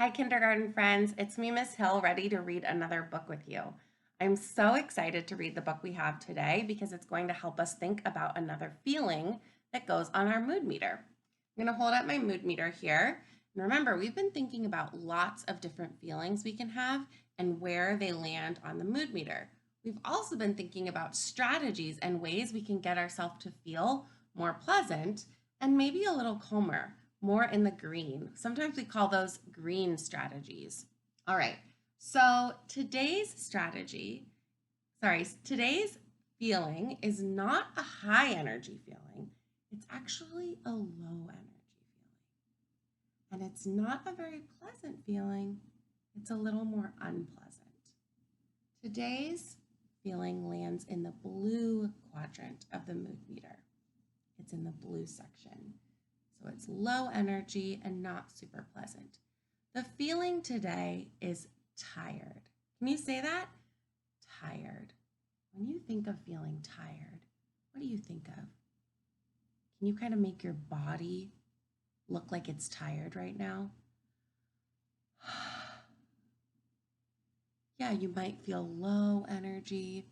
Hi, kindergarten friends. It's me, Miss Hill, ready to read another book with you. I'm so excited to read the book we have today because it's going to help us think about another feeling that goes on our mood meter. I'm going to hold up my mood meter here. And remember, we've been thinking about lots of different feelings we can have and where they land on the mood meter. We've also been thinking about strategies and ways we can get ourselves to feel more pleasant and maybe a little calmer, more in the green. Sometimes we call those green strategies. All right, so today's feeling is not a high energy feeling. It's actually a low energy feeling. And it's not a very pleasant feeling. It's a little more unpleasant. Today's feeling lands in the blue quadrant of the mood meter. It's in the blue section. So it's low energy and not super pleasant. The feeling today is tired. Can you say that? Tired. When you think of feeling tired, what do you think of? Can you kind of make your body look like it's tired right now? Yeah, you might feel low energy.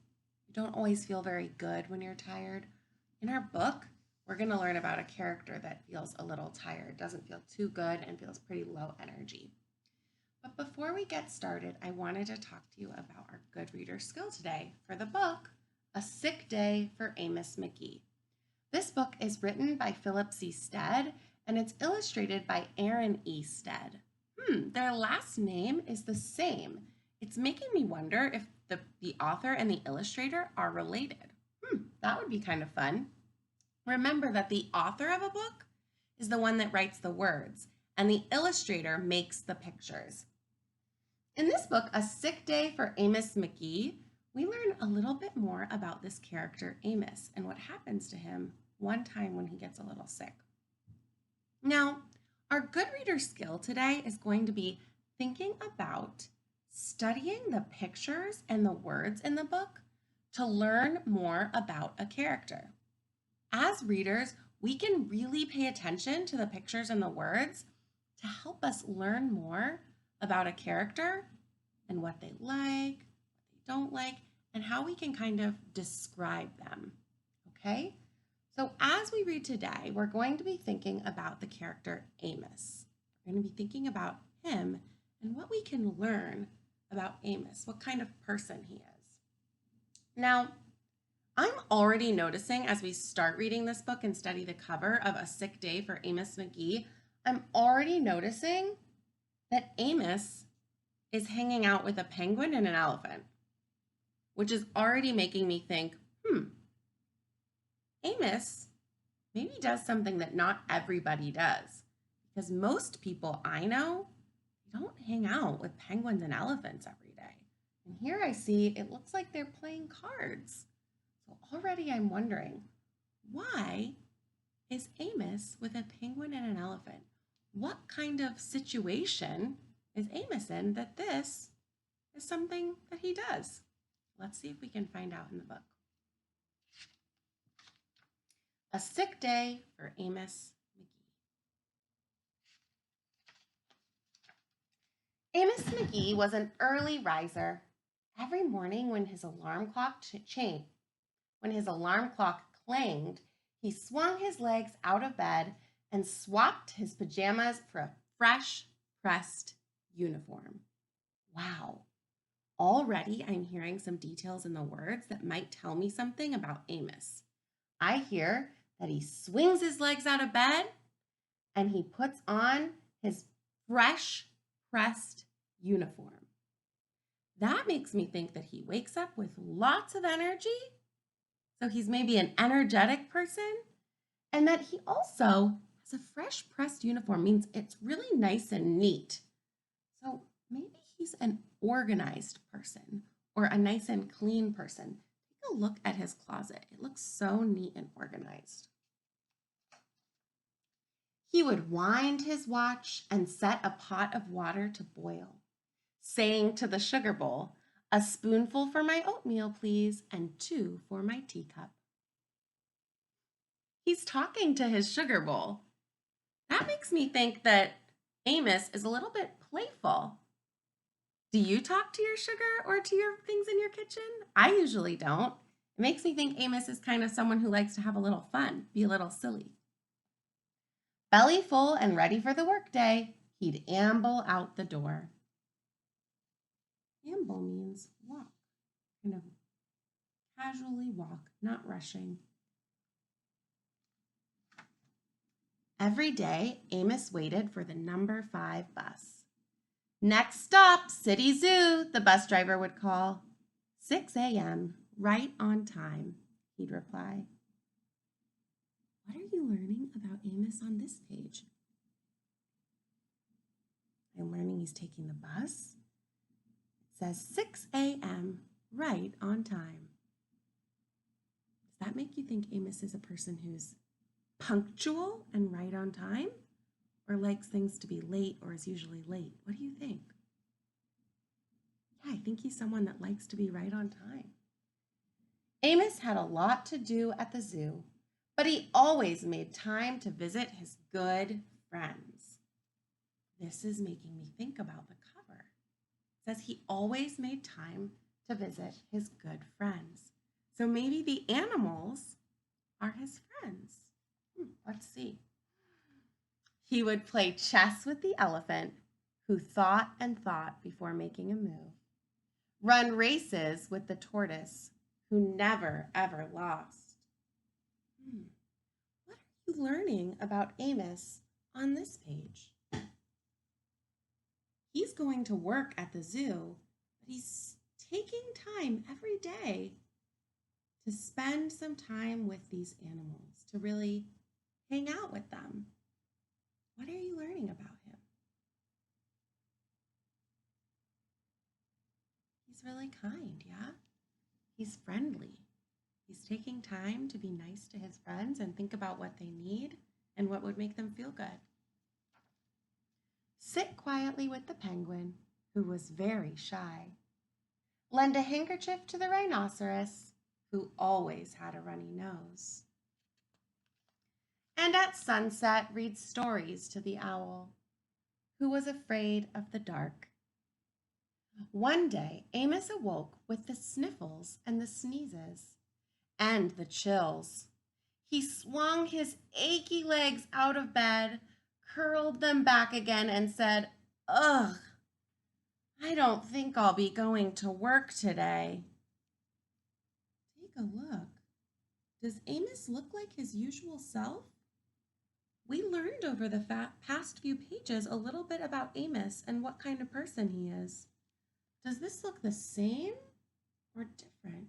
You don't always feel very good when you're tired. In our book, we're going to learn about a character that feels a little tired, doesn't feel too good, and feels pretty low energy. But before we get started, I wanted to talk to you about our good reader skill today for the book, A Sick Day for Amos McGee. This book is written by Philip C. Stead, and it's illustrated by Aaron E. Stead. Their last name is the same. It's making me wonder if the author and the illustrator are related. That would be kind of fun. Remember that the author of a book is the one that writes the words, and the illustrator makes the pictures. In this book, A Sick Day for Amos McGee, we learn a little bit more about this character, Amos, and what happens to him one time when he gets a little sick. Now, our good reader skill today is going to be thinking about studying the pictures and the words in the book to learn more about a character. As readers, we can really pay attention to the pictures and the words to help us learn more about a character and what they like, what they don't like, and how we can kind of describe them. Okay? So as we read today, we're going to be thinking about the character Amos. We're going to be thinking about him and what we can learn about Amos, what kind of person he is. Now, I'm already noticing as we start reading this book and study the cover of A Sick Day for Amos McGee, I'm already noticing that Amos is hanging out with a penguin and an elephant, which is already making me think, Amos maybe does something that not everybody does, because most people I know don't hang out with penguins and elephants every day. And here I see it looks like they're playing cards. So already I'm wondering, why is Amos with a penguin and an elephant? What kind of situation is Amos in that this is something that he does? Let's see if we can find out in the book. A Sick Day for Amos McGee. Amos McGee was an early riser. Every morning when his alarm clock clanged, he swung his legs out of bed and swapped his pajamas for a fresh pressed uniform. Wow. Already I'm hearing some details in the words that might tell me something about Amos. I hear that he swings his legs out of bed and he puts on his fresh pressed uniform. That makes me think that he wakes up with lots of energy. So he's maybe an energetic person, and that he also has a fresh pressed uniform means it's really nice and neat. So maybe he's an organized person or a nice and clean person. Take a look at his closet. It looks so neat and organized. He would wind his watch and set a pot of water to boil, saying to the sugar bowl, "A spoonful for my oatmeal, please, and 2 for my teacup." He's talking to his sugar bowl. That makes me think that Amos is a little bit playful. Do you talk to your sugar or to your things in your kitchen? I usually don't. It makes me think Amos is kind of someone who likes to have a little fun, be a little silly. Belly full and ready for the workday, he'd amble out the door. Amble means walk, kind of casually walk, not rushing. Every day, Amos waited for the number 5 bus. Next stop, City Zoo, the bus driver would call. 6 a.m., right on time, he'd reply. What are you learning about Amos on this page? I'm learning he's taking the bus. It says 6 a.m., right on time. Does that make you think Amos is a person who's punctual and right on time, or likes things to be late or is usually late? What do you think? Yeah, I think he's someone that likes to be right on time. Amos had a lot to do at the zoo, but he always made time to visit his good friends. This is making me think about the cover. It says he always made time to visit his good friends. So maybe the animals are his friends. Let's see. He would play chess with the elephant, who thought and thought before making a move. Run races with the tortoise, who never, ever lost. What are you learning about Amos on this page? He's going to work at the zoo, but he's taking time every day to spend some time with these animals, to really hang out with them. What are you learning about him? He's really kind, yeah? He's friendly. He's taking time to be nice to his friends and think about what they need and what would make them feel good. Sit quietly with the penguin, who was very shy. Lend a handkerchief to the rhinoceros, who always had a runny nose. And at sunset read stories to the owl, who was afraid of the dark. One day, Amos awoke with the sniffles and the sneezes and the chills. He swung his achy legs out of bed, curled them back again, and said, "Ugh, I don't think I'll be going to work today." Take a look. Does Amos look like his usual self? We learned over the past few pages a little bit about Amos and what kind of person he is. Does this look the same or different?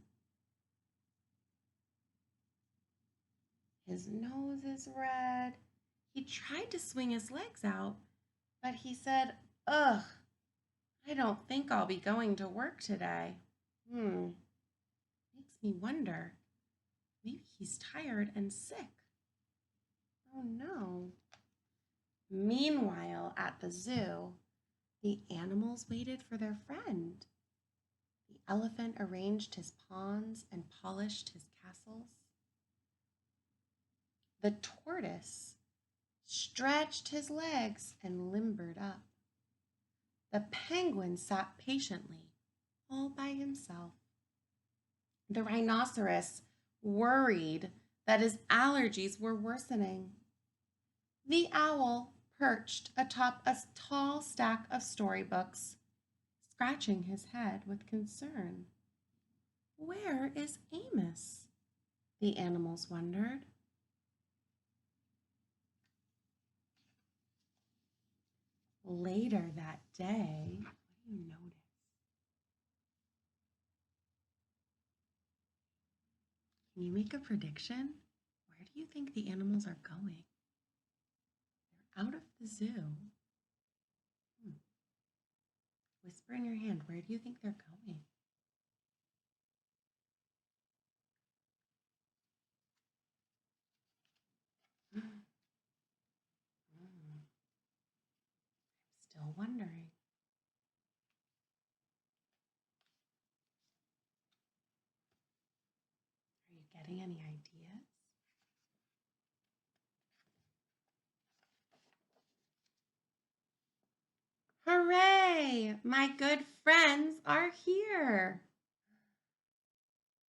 His nose is red. He tried to swing his legs out, but he said, "Ugh, I don't think I'll be going to work today." Makes me wonder. Maybe he's tired and sick. Oh no. Meanwhile, at the zoo, the animals waited for their friend. The elephant arranged his pawns and polished his castles. The tortoise stretched his legs and limbered up. The penguin sat patiently, all by himself. The rhinoceros worried that his allergies were worsening. The owl perched atop a tall stack of storybooks, scratching his head with concern. Where is Amos? The animals wondered. Later that day, what do you notice? Can you make a prediction? Where do you think the animals are going? They're out of the zoo. Whisper in your hand, where do you think they're going? Still wondering. Are you getting any ideas? Yay! My good friends are here.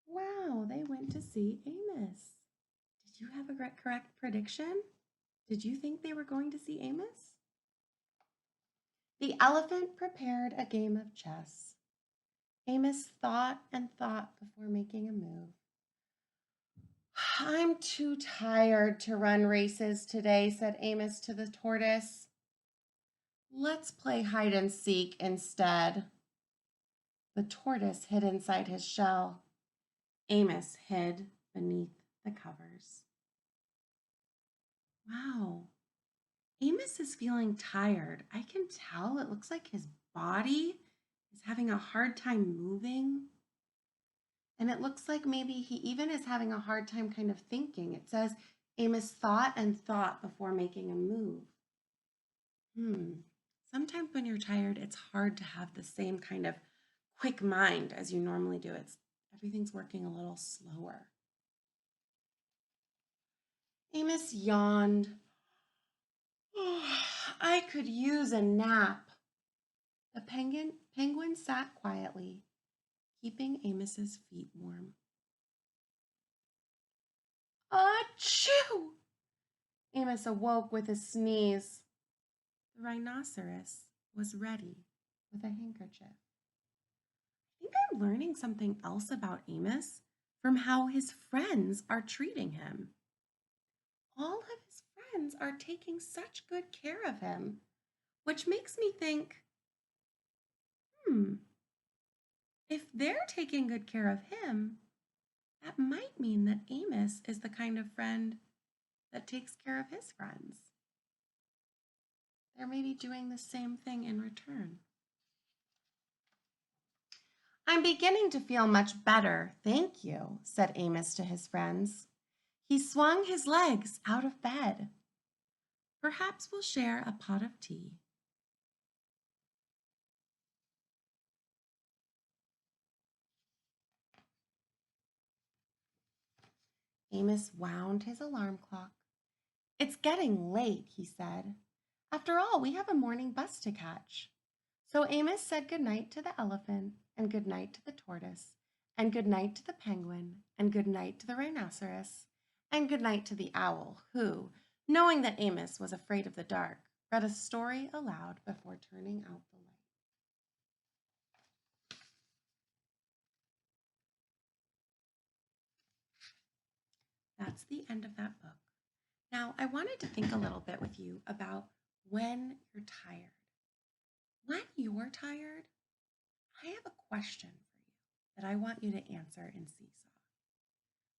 Wow, they went to see Amos. Did you have a correct prediction? Did you think they were going to see Amos? The elephant prepared a game of chess. Amos thought and thought before making a move. I'm too tired to run races today, said Amos to the tortoise. Let's play hide and seek instead. The tortoise hid inside his shell. Amos hid beneath the covers. Wow, Amos is feeling tired. I can tell. It looks like his body is having a hard time moving. And it looks like maybe he even is having a hard time kind of thinking. It says Amos thought and thought before making a move. Sometimes when you're tired, it's hard to have the same kind of quick mind as you normally do. Everything's working a little slower. Amos yawned. Oh, I could use a nap. The penguin sat quietly, keeping Amos's feet warm. Achoo! Amos awoke with a sneeze. The rhinoceros was ready with a handkerchief. I think I'm learning something else about Amos from how his friends are treating him. All of his friends are taking such good care of him, which makes me think, if they're taking good care of him, that might mean that Amos is the kind of friend that takes care of his friends. They're maybe doing the same thing in return. I'm beginning to feel much better, thank you, said Amos to his friends. He swung his legs out of bed. Perhaps we'll share a pot of tea. Amos wound his alarm clock. It's getting late, he said. After all, we have a morning bus to catch. So Amos said good night to the elephant, and good night to the tortoise, and good night to the penguin, and good night to the rhinoceros, and good night to the owl, who, knowing that Amos was afraid of the dark, read a story aloud before turning out the light. That's the end of that book. Now, I wanted to think a little bit with you about when you're tired. When you're tired, I have a question for you that I want you to answer in Seesaw.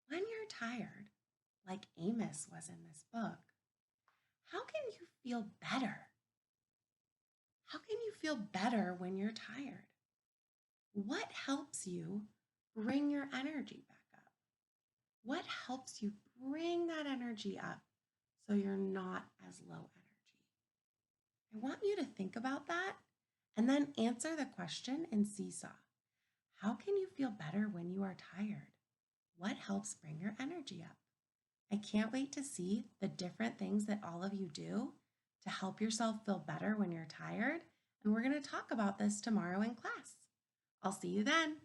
When you're tired, like Amos was in this book, how can you feel better? How can you feel better when you're tired? What helps you bring your energy back up? What helps you bring that energy up so you're not as low energy? I want you to think about that and then answer the question in Seesaw. How can you feel better when you are tired? What helps bring your energy up? I can't wait to see the different things that all of you do to help yourself feel better when you're tired. And we're going to talk about this tomorrow in class. I'll see you then.